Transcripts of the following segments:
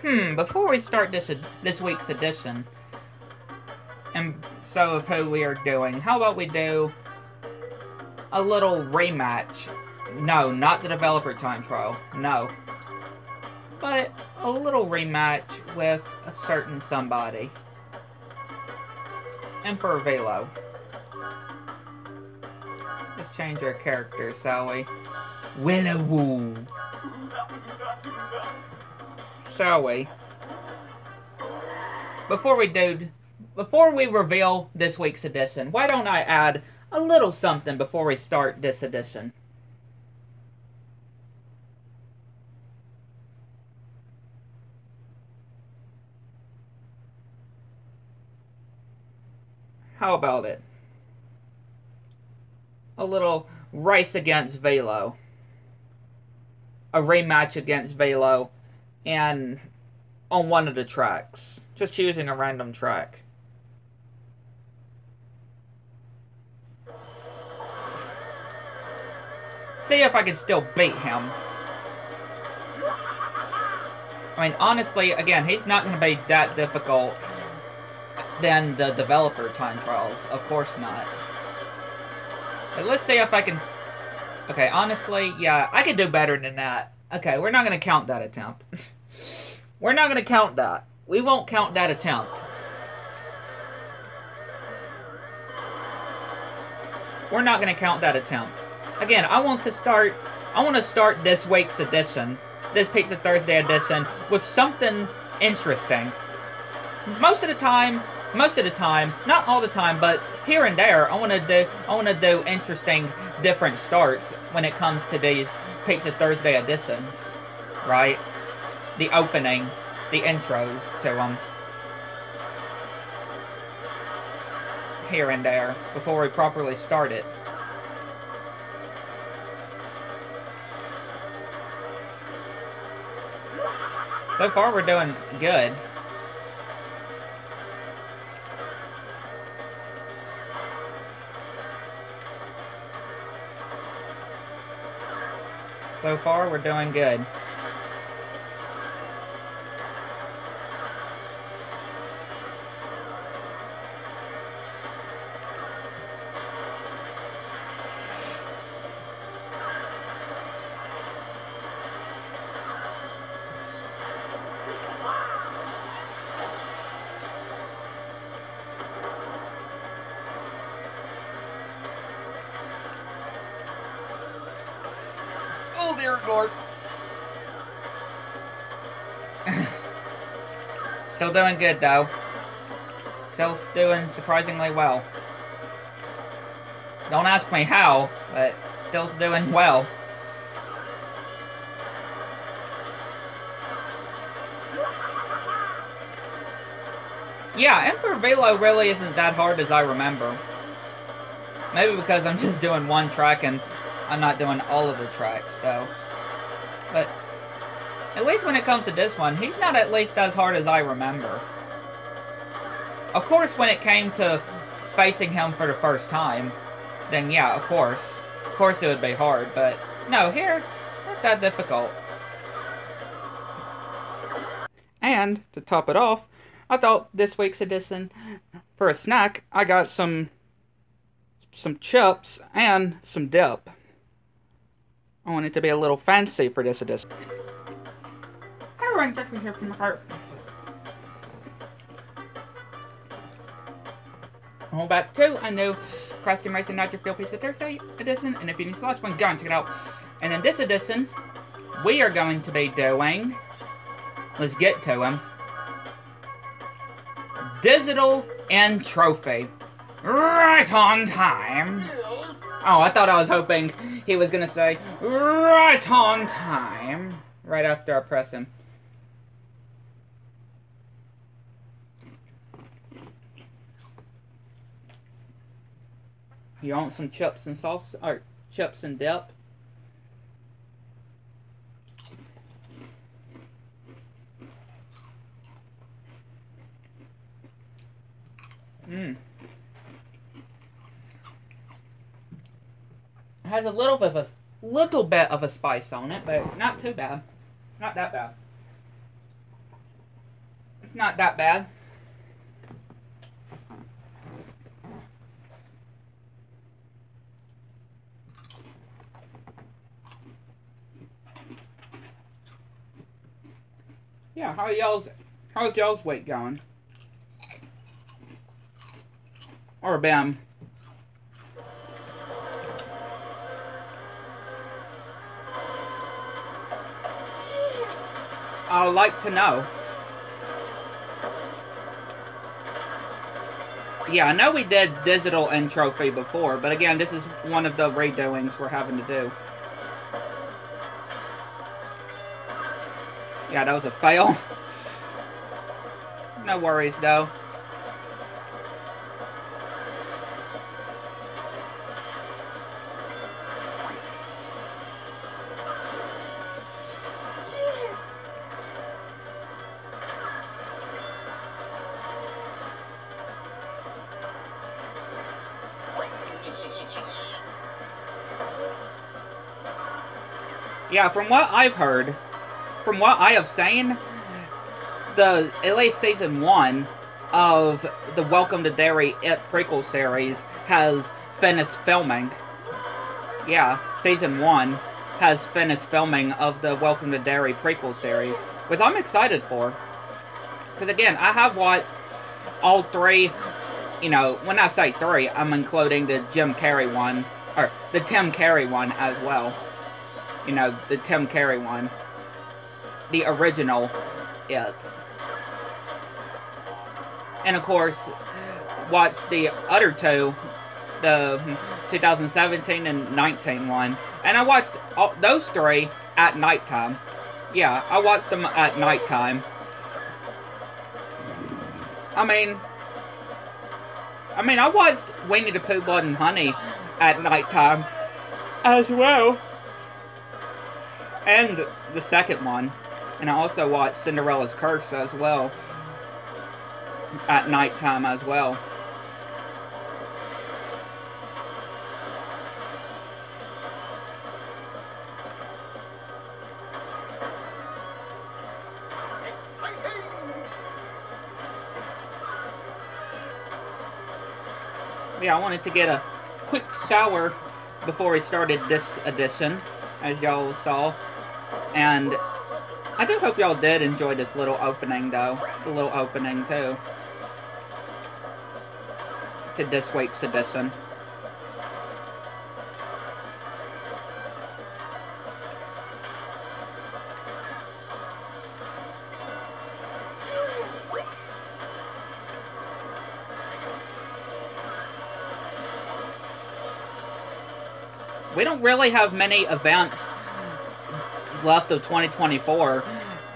Before we start this week's edition, and so of who we are doing, how about we do a little rematch? No, not the developer time trial. No. But a little rematch with a certain somebody. Emperor Velo. Let's change our character, shall we? Willowoo. Shall we? Before we reveal this week's edition, why don't I add a little something before we start this edition? How about it? A little race against Velo. A rematch against Velo, and on one of the tracks. Just choosing a random track. See if I can still beat him. I mean, honestly, again, he's not going to be that difficult than the developer time trials. Of course not. But let's see if I can... Okay, honestly, yeah, I can do better than that. Okay, we're not going to count that attempt. We're not going to count that. We won't count that attempt. We're not going to count that attempt. Again, I want to start this week's edition, this Pizza Thursday edition, with something interesting. Most of the time, not all the time, but here and there, I want to do interesting, different starts when it comes to these Pizza Thursday editions, right? The openings, the intros to them, here and there, before we properly start it. So far, we're doing good. So far, we're doing good. Oh dear Lord. Still doing good though. Still doing surprisingly well. Don't ask me how, but still doing well. Yeah, Emperor Velo really isn't that hard as I remember. Maybe because I'm just doing one track and I'm not doing all of the tracks, though. But at least when it comes to this one, he's not at least as hard as I remember. Of course, when it came to facing him for the first time, then yeah, of course. Of course it would be hard, but no, here, not that difficult. And, to top it off, I thought this week's edition, for a snack, I got some chips and some dip. I want it to be a little fancy for this edition. Everyone, just here from the heart. Welcome back to a new Krusty Racing Nitro Fuel Pizza Thursday edition, and if you missed the last one, go and check it out. And in this edition, we are going to be doing, let's get to him, Digital and Trophy. Right on time. Oh, I thought I was hoping he was gonna say, right on time, right after I press him. You want some chips and salsa, or chips and dip? It has a little bit of a spice on it, but not too bad. Not that bad. It's not that bad. Yeah, how's y'all's weight going? Or bam. I'd like to know. Yeah, I know we did digital and trophy before, but again, this is one of the redoings we're having to do. Yeah, that was a fail. No worries, though. Yeah, from what I've heard, from what I have seen, at least season 1 of the Welcome to Derry It prequel series has finished filming. Yeah, season 1 has finished filming of the Welcome to Derry prequel series, which I'm excited for. Because again, I have watched all 3, you know, when I say 3, I'm including the Jim Carrey one, or the Tim Carrey one as well. You know, the Tim Carrey one. The original It. And of course, watched the other 2, the 2017 and 19 one. And I watched those 3 at nighttime. Yeah, I watched them at nighttime. I mean, I watched Winnie the Pooh, Blood and Honey at nighttime as well. And the second one. And I also watched Cinderella's Curse as well. At nighttime as well. Exciting! Yeah, I wanted to get a quick shower before we started this edition, as y'all saw. And I do hope y'all did enjoy this little opening, though. The little opening, too. To this week's edition. We don't really have many events left of 2024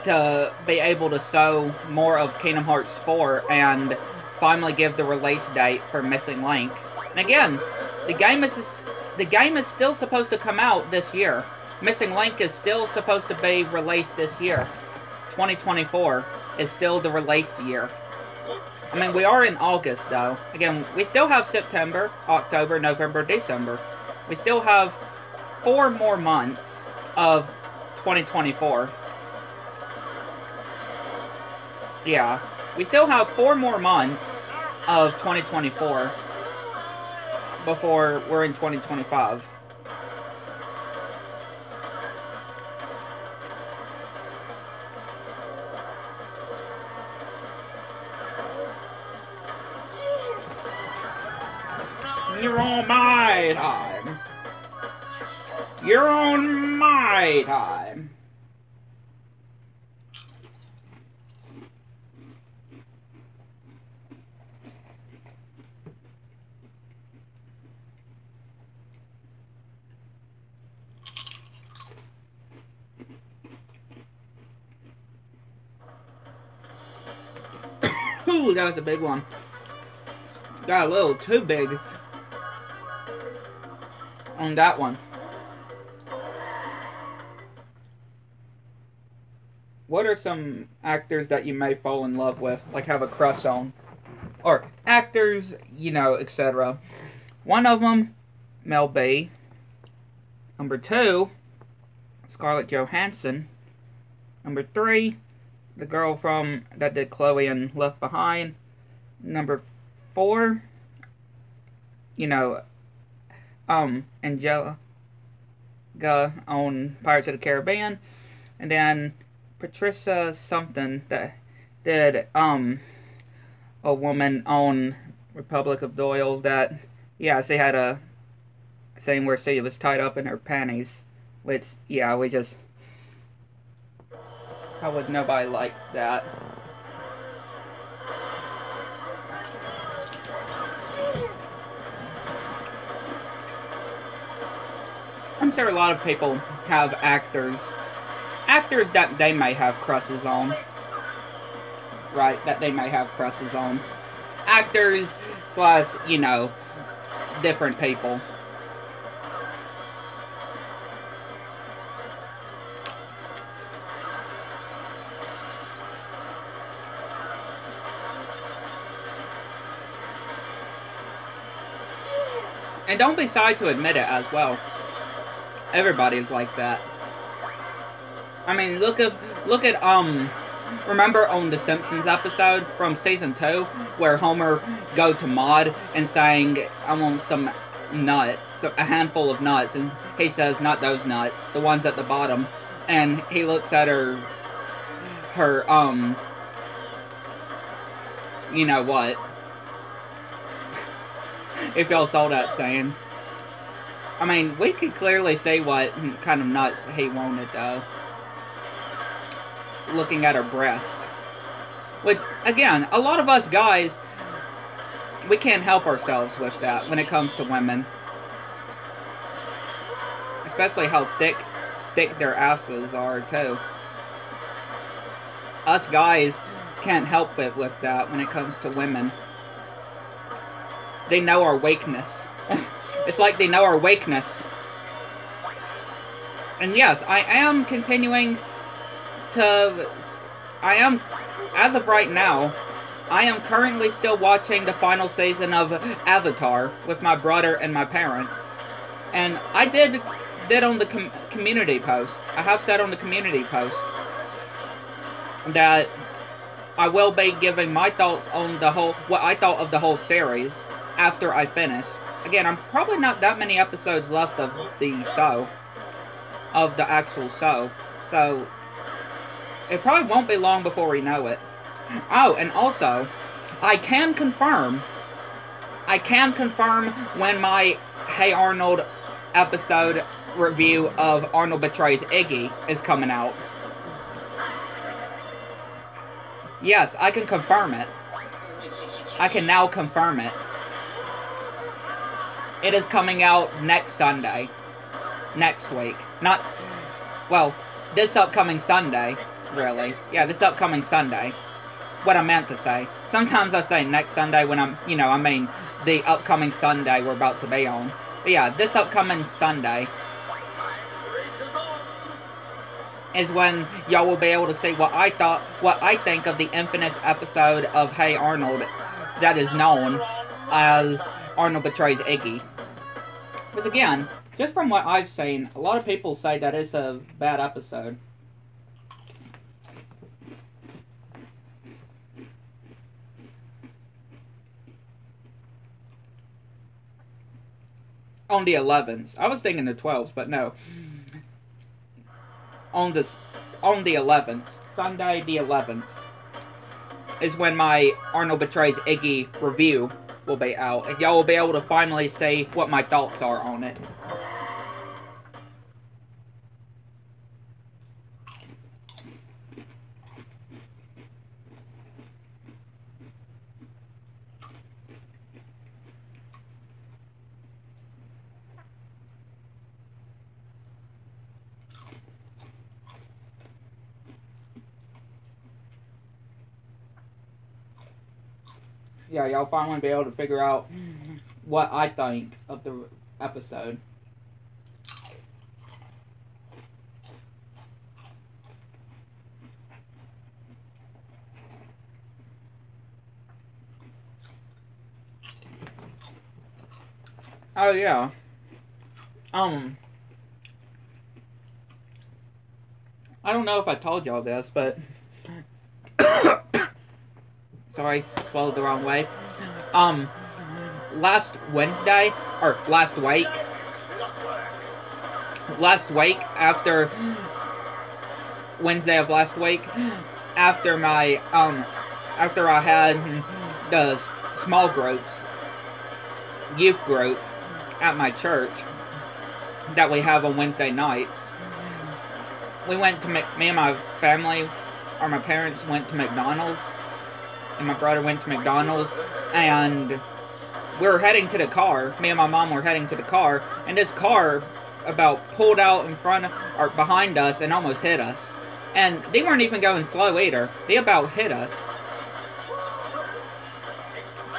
to be able to show more of Kingdom Hearts 4 and finally give the release date for Missing Link. And again, the game is still supposed to come out this year. Missing Link is still supposed to be released this year. 2024 is still the release year. I mean, we are in August, though. Again, we still have September, October, November, December. We still have 4 more months of 2024. Yeah. We still have 4 more months of 2024 before we're in 2025. You're on my time. You're on my time. Ooh, that was a big one. Got a little too big on that one. What are some actors that you may fall in love with, like have a crush on? Or actors, you know, etc. One of them, Mel B. Number 2, Scarlett Johansson. Number 3, the girl from that did Chloe and Left Behind. Number 4, you know, Angelica on Pirates of the Caribbean, and then Patricia something that did a woman on Republic of Doyle that, yeah, she had a scene where she was tied up in her panties, which, yeah, we just, how would nobody like that? I'm sure a lot of people have actors that they may have crushes on. Right, that they may have crushes on. Actors slash, you know, different people. And don't be shy to admit it as well. Everybody's like that. I mean, look at remember on the Simpsons episode from season 2 where Homer go to Maude and saying, I want some nuts, a handful of nuts, and he says, not those nuts, the ones at the bottom, and he looks at her you know what. If y'all saw that saying. I mean, we could clearly see what kind of nuts he wanted, though. Looking at her breast. Which, again, a lot of us guys, we can't help ourselves with that when it comes to women. Especially how thick their asses are, too. Us guys can't help it with that when it comes to women. They know our weakness. It's like they know our weakness. And yes, I am continuing to... as of right now, I am currently still watching the final season of Avatar with my brother and my parents. And I did on the community post. I have said on the community post that I will be giving my thoughts on the whole, what I thought of the whole series after I finish. Again, I'm probably not that many episodes left of the show, of the actual show, so it probably won't be long before we know it. Oh, and also, I can confirm when my Hey Arnold episode review of Arnold Betrays Iggy is coming out. Yes, I can confirm it. I can now confirm it. It is coming out next Sunday. Next week. Not, well, this upcoming Sunday, really. Yeah, this upcoming Sunday. What I meant to say. Sometimes I say next Sunday when I'm, you know, I mean the upcoming Sunday we're about to be on. But yeah, this upcoming Sunday is when y'all will be able to see what I think of the infamous episode of Hey Arnold that is known as Arnold Betrays Iggy. Because again, just from what I've seen, a lot of people say that it's a bad episode. On the 11s. I was thinking the 12s, but no. On the 11th, Sunday the 11th, is when my Arnold Betrays Iggy review will be out, and y'all will be able to finally see what my thoughts are on it. Yeah, y'all finally be able to figure out what I think of the episode. Oh, yeah. I don't know if I told y'all this, but Sorry, swallowed the wrong way. Last Wednesday, or last week, after Wednesday of last week, after my, after I had the small groups, youth group at my church that we have on Wednesday nights, we went to, me and my family, or my parents went to McDonald's, and my brother went to McDonald's, and we were heading to the car, me and my mom were heading to the car, and this car about pulled out in front of, or behind us and almost hit us. And they weren't even going slow either. They about hit us.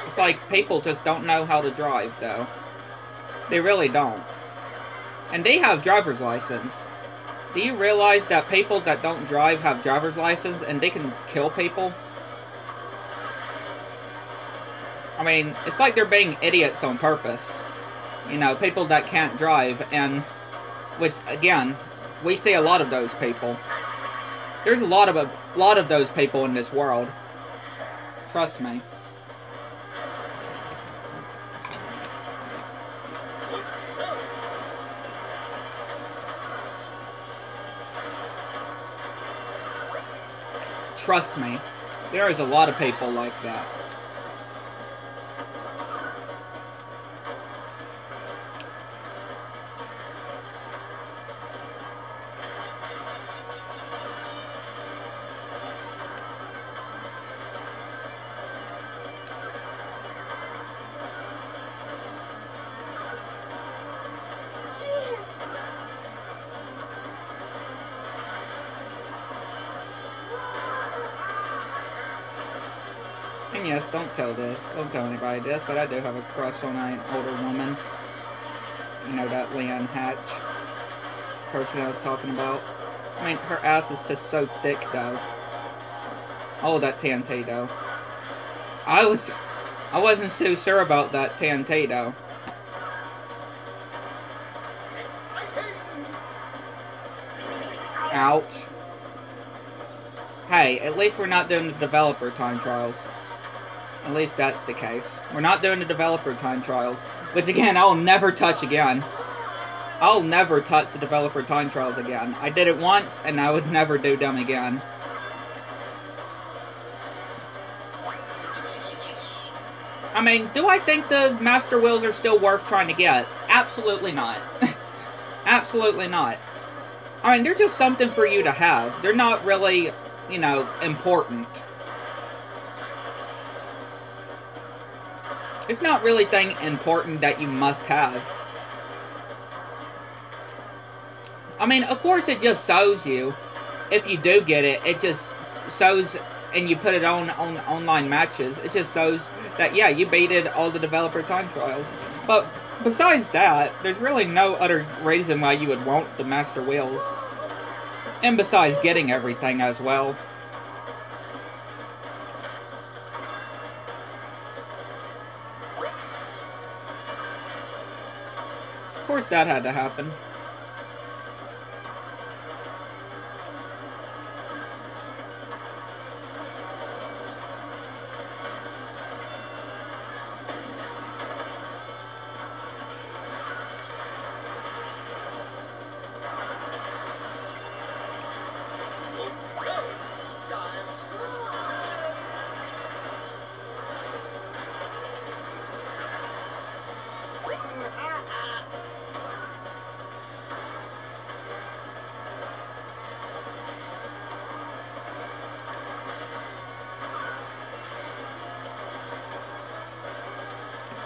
It's like people just don't know how to drive, though. They really don't. And they have driver's license. Do you realize that people that don't drive have driver's license and they can kill people? I mean, it's like they're being idiots on purpose. You know, people that can't drive, and which, again, we see a lot of those people. There's a lot of those people in this world. Trust me. Trust me. There is a lot of people like that. And yes, don't tell anybody this, but I do have a crush on an older woman. You know, that Leanne Hatch person I was talking about. I mean, her ass is just so thick, though. Oh, that TNT, though. I wasn't so sure about that TNT, though. Ouch. Hey, at least we're not doing the developer time trials. At least that's the case. We're not doing the developer time trials. Which, again, I'll never touch again. I'll never touch the developer time trials again. I did it once, and I would never do them again. I mean, do I think the Master Wheels are still worth trying to get? Absolutely not. Absolutely not. I mean, they're just something for you to have. They're not really, you know, important. It's not really thing important that you must have. I mean, of course it just shows you, if you do get it, it just shows, and you put it on online matches, it just shows that, yeah, you beated all the developer time trials. But besides that, there's really no other reason why you would want the Master Wheels. And besides getting everything as well. Of course that had to happen.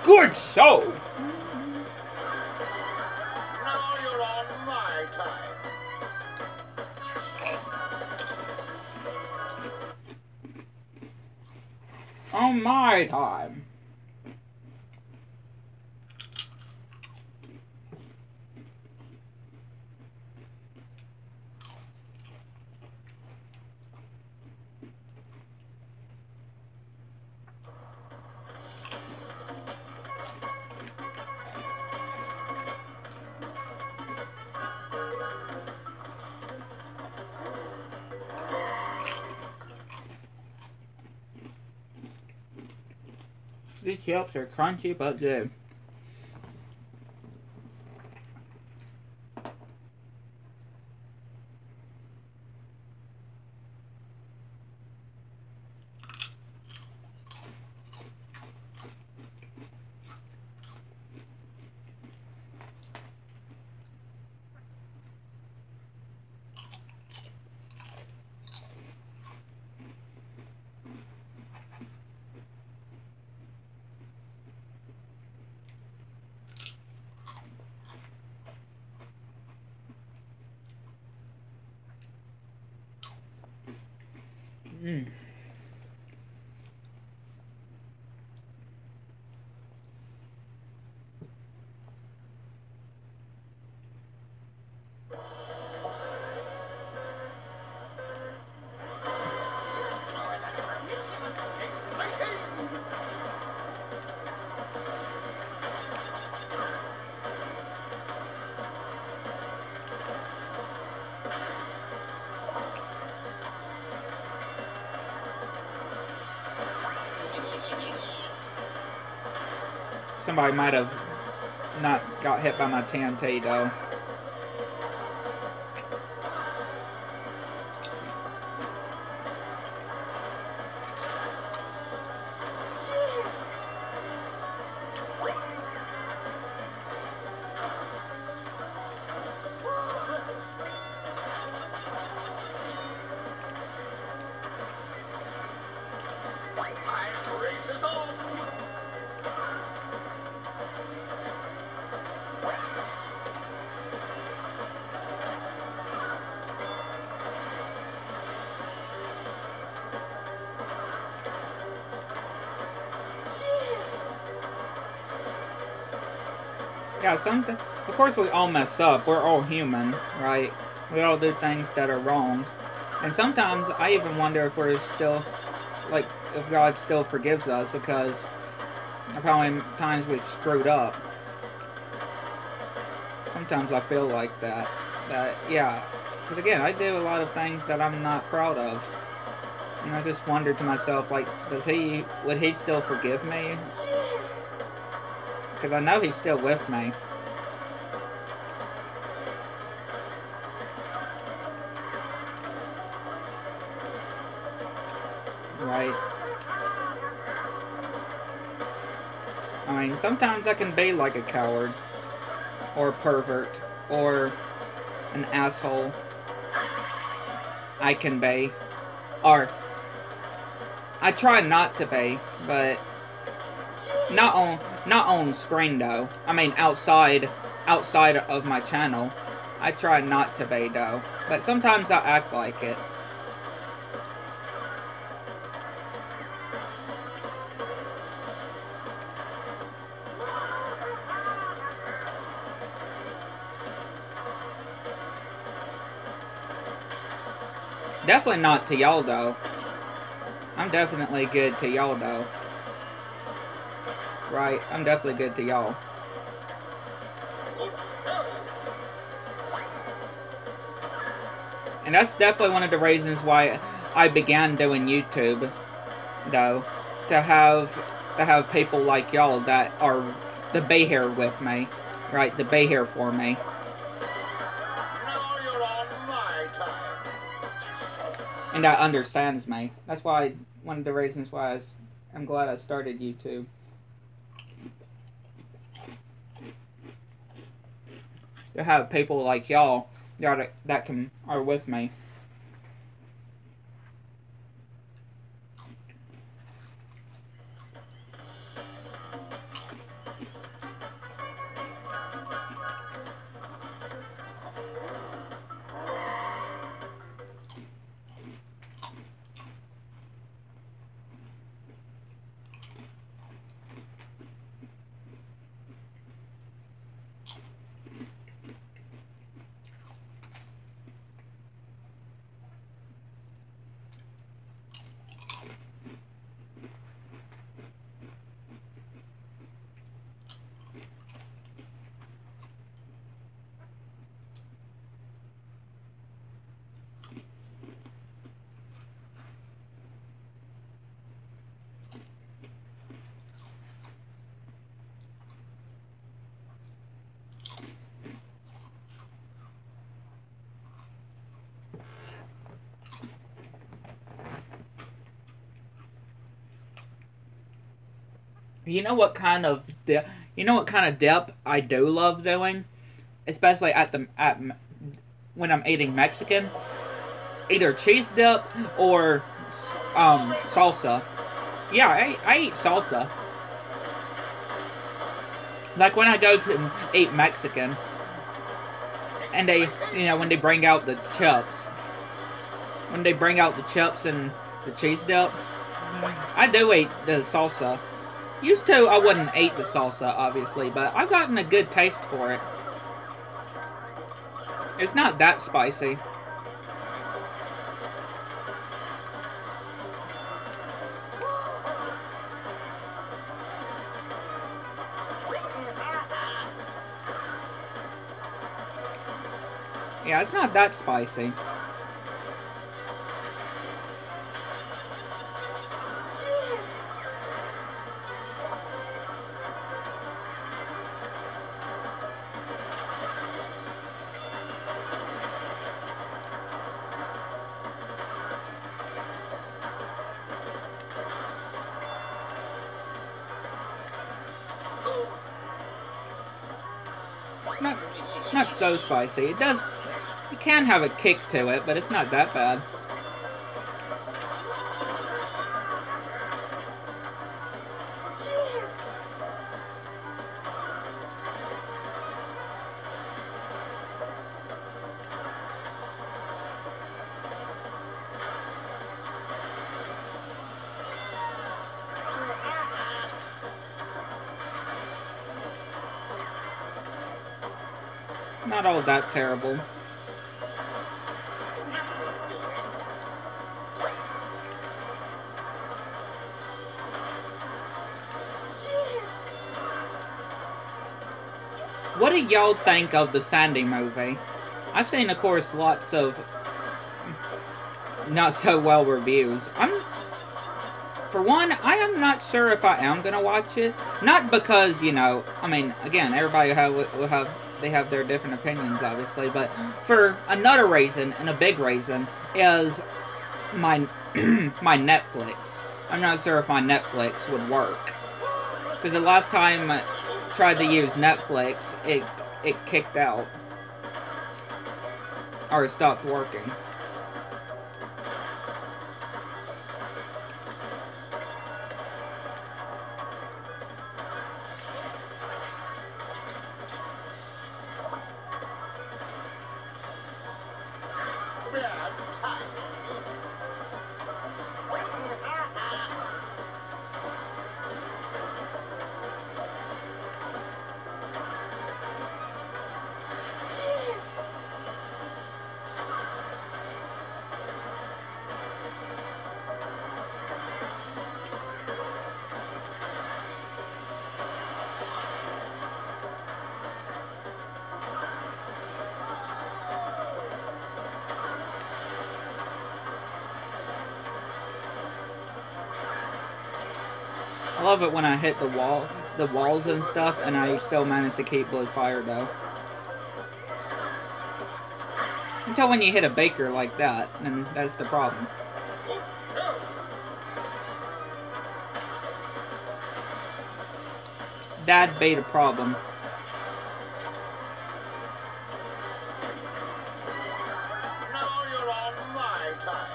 Good show! Now you're on my time. On my time. These chips are crunchy but good. Mmm. Somebody might have not got hit by my TNT though. Yeah, of course we all mess up. We're all human, right? We all do things that are wrong. And sometimes I even wonder if we're still, like, if God still forgives us because of how many times we've screwed up. Sometimes I feel like that. Yeah. Because again, I do a lot of things that I'm not proud of. And I just wonder to myself, like, would he still forgive me? Because I know he's still with me. Right? I mean, sometimes I can be like a coward. Or a pervert. Or an asshole. I can be. Or I try not to be, but not on screen though. I mean outside of my channel. I try not to be though. But sometimes I act like it. Definitely not to y'all though. I'm definitely good to y'all though. Right, I'm definitely good to y'all. And that's definitely one of the reasons why I began doing YouTube, though, to have people like y'all that are to be here with me, right? To be here for me. Now you're on my time. And that understands me. That's why one of the reasons why I'm glad I started YouTube. To have people like y'all that are with me. You know what kind of dip I do love doing, especially when I'm eating Mexican, either cheese dip or salsa. Yeah, I eat salsa. Like when I go to eat Mexican, and when they bring out the chips, and the cheese dip, I do eat the salsa. Used to, I wouldn't eat the salsa, obviously, but I've gotten a good taste for it. It's not that spicy. Yeah, it's not that spicy. Not so spicy. It can have a kick to it, but it's not that bad. Not all that terrible. What do y'all think of the Sandy movie? I've seen, of course, lots of not so well reviews. For one, I am not sure if I am gonna watch it. Not because, I mean, again, everybody they have their different opinions, obviously, but for another reason, and a big reason, is my my Netflix. I'm not sure if my Netflix would work. Because the last time I tried to use Netflix, it kicked out. Or it stopped working. I love it when I hit the walls and stuff, and I still manage to keep blue fire though. Until when you hit a baker like that, and that's the problem. That'd be the problem. Now you're on my time.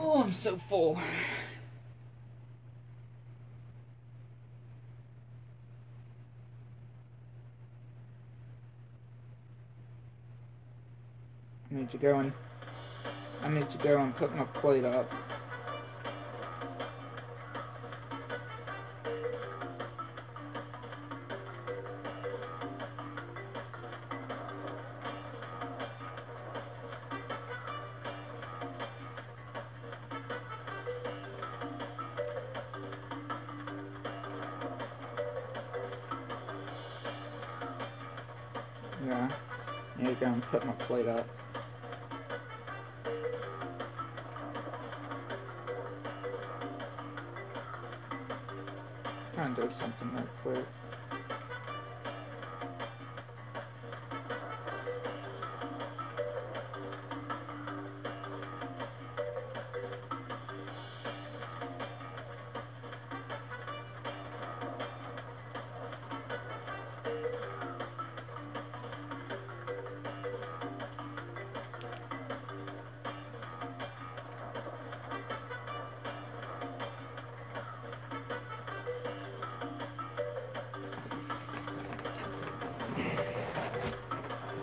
Oh, I'm so full. I need to go and put my plate up. Yeah, I need to go and put my plate up. Trying to do something real quick.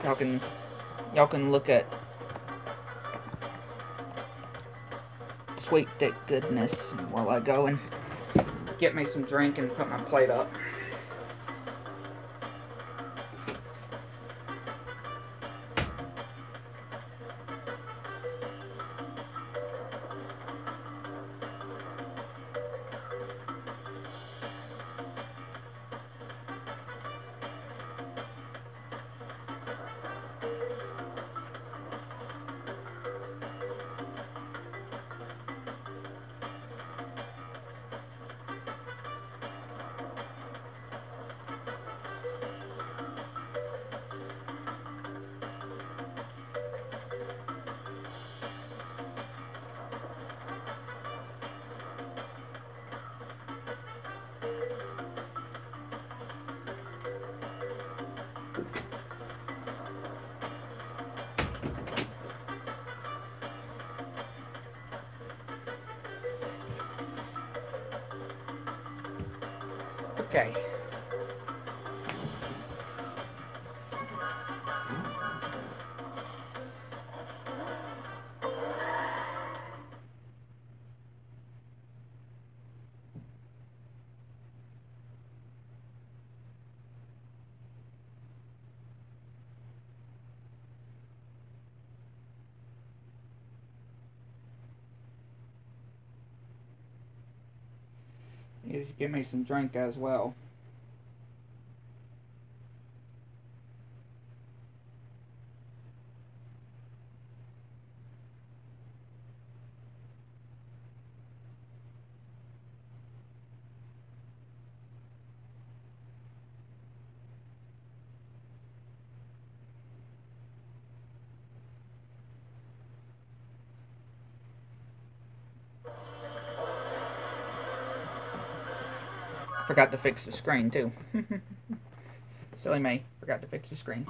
Y'all can look at sweet thick goodness while I go and get me some drink and put my plate up. Okay. You just give me some drink as well. Forgot to fix the screen too. Silly me. Forgot to fix the screen.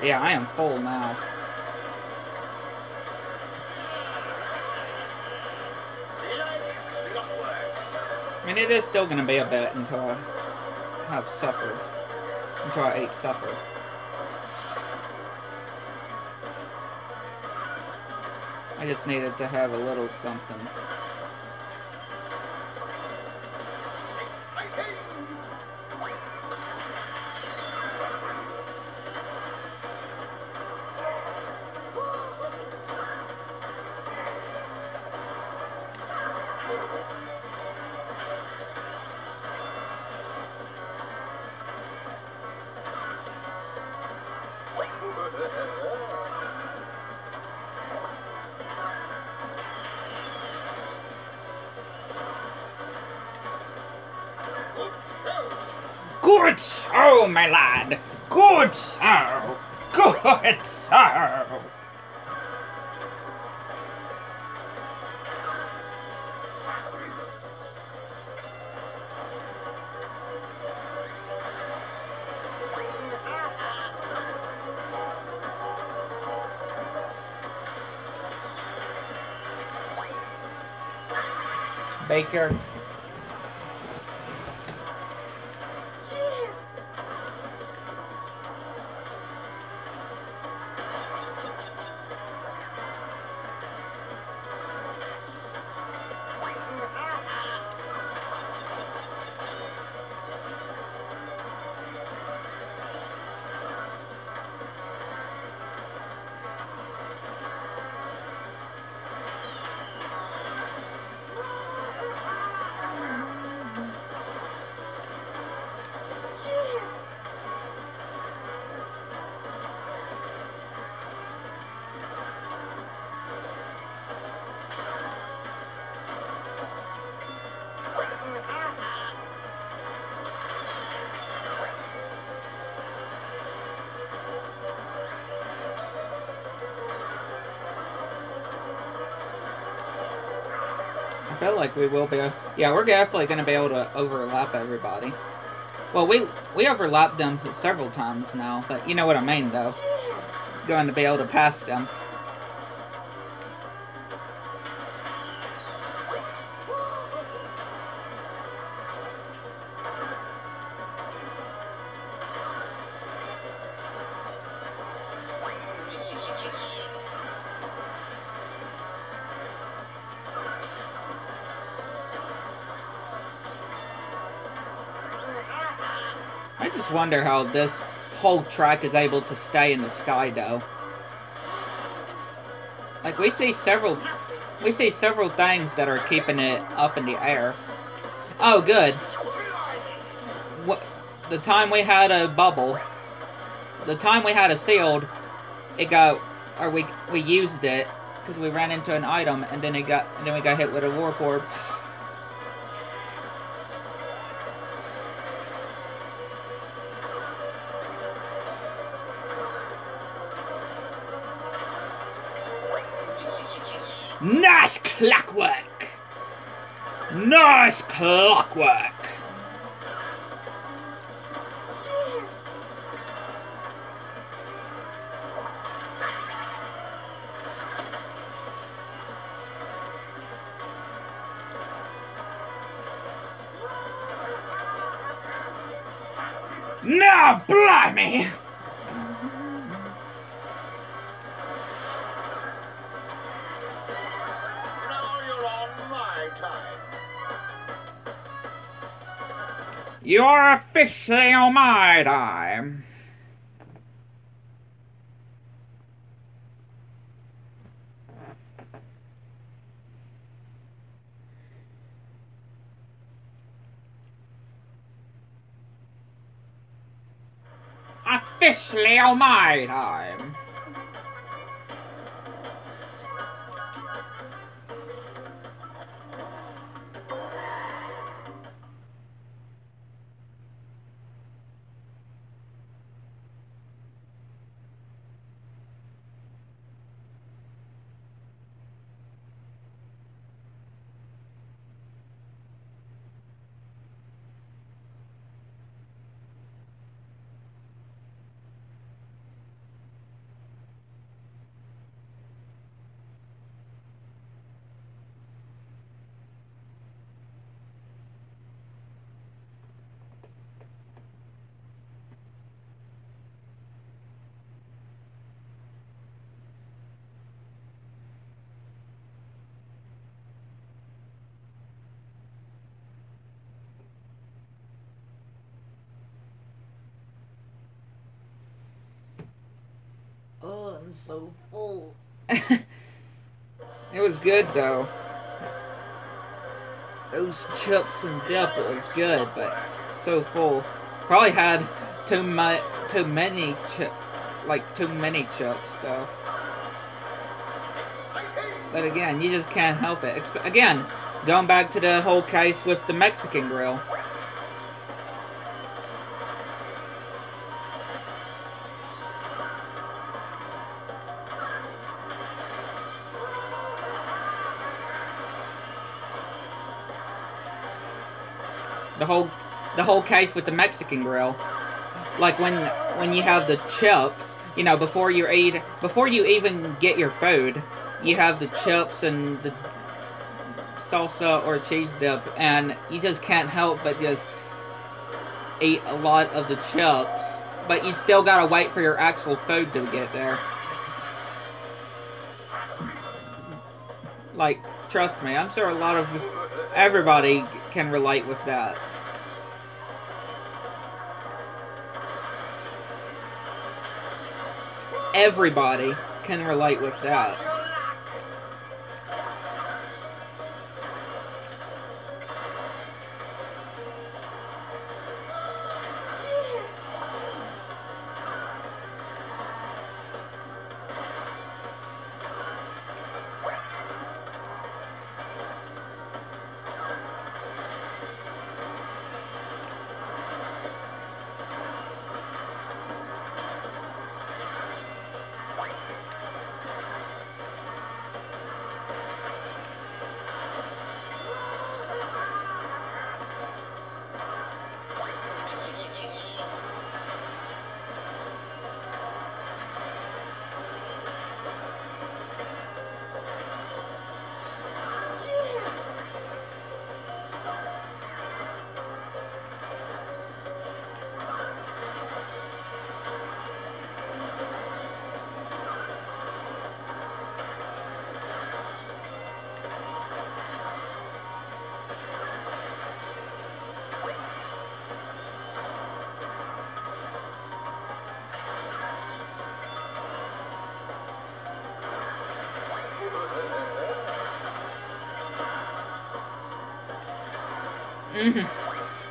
Yeah, I am full now. I mean, it is still going to be a bit until I have supper. Until I ate supper. I just needed to have a little something. Good so, my lad! Good so! Good so! Baker. I feel like we will be. Yeah, we're definitely going to be able to overlap everybody. Well, we overlapped them several times now, but you know what I mean, though. going to be able to pass them. I just wonder how this whole track is able to stay in the sky, though. Like, we see several things that are keeping it up in the air. Oh, good. The time we had a bubble, the time we had a sealed, it got, or we used it because we ran into an item, and then we got hit with a warp orb. Nice clockwork! Nice clockwork! Now, blimey! You're officially on my time. Officially on my time. Oh, I'm so full. It was good though. Those chips and dip was good, but so full. Probably had too many chips though. But again, you just can't help it. Again, going back to the whole case with the Mexican grill. The whole case with the Mexican grill, like when you have the chips, you know, before you even get your food, you have the chips and the salsa or cheese dip, and you just can't help but just eat a lot of the chips, but you still gotta wait for your actual food to get there. Like, trust me, I'm sure everybody can relate with that. Everybody can relate with that.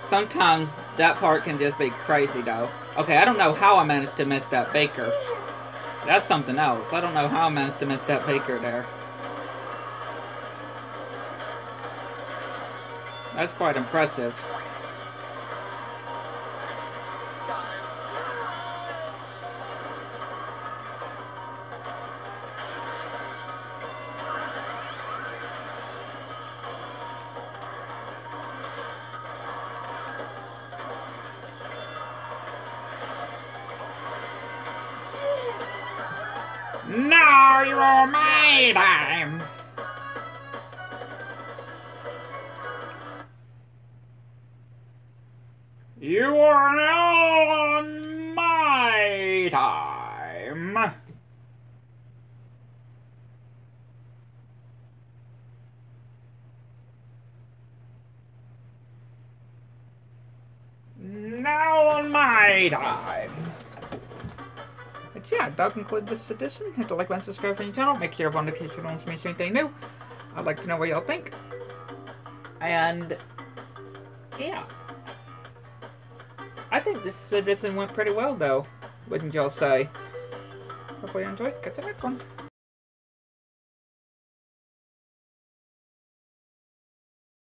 Sometimes that part can just be crazy, though. Okay, I don't know how I managed to miss that baker. That's something else. I don't know how I managed to miss that baker there. That's quite impressive. Now you're my time! You are now on my time! Now on my time! But yeah, that'll conclude this edition. Hit the like button, subscribe for the channel, make sure you're on notifications for don't miss anything new. I'd like to know what y'all think. And yeah. I think this edition went pretty well though, wouldn't y'all say? Hopefully you enjoyed. Catch you next one.